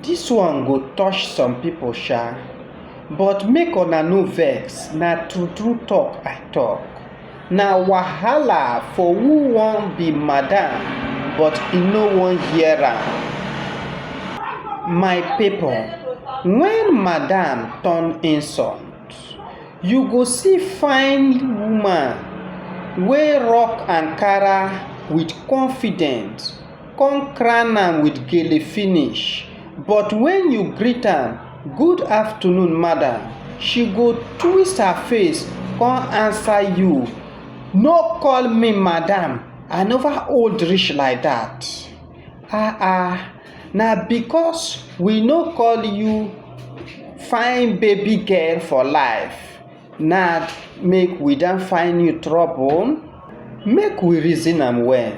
Dis one go touch some pipo but make una no vex, na true talk I talk. Na wahala for who wan be madam but e no wan hear am. My pipo, wen madam turn insult, you go see fine woman wey rock ankara with confidence come crown am with gele finish, but wen you greet am good afternoon madam, she go twist her face come answer you, no call me madam, I never old reach like dat. Na because we no call you fine baby girl for life na make we don find you trouble. Make we reason am well.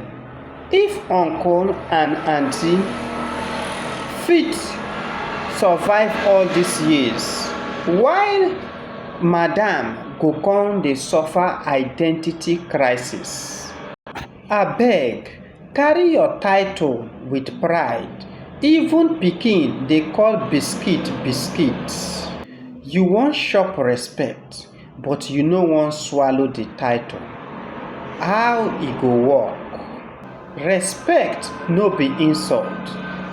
If uncle and aunty fit survive all these years, while madam go come dey suffer identity crisis. Abeg, carry your title with pride. Even pikin dey call biscuit biscuit. You wan chop respect but you no wan swallow the title. How e go work? Respect no be insult,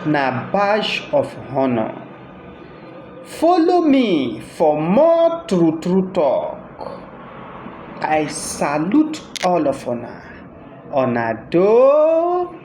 na badge of honor. Follow me for more true talk. I salute all of una. Una doh.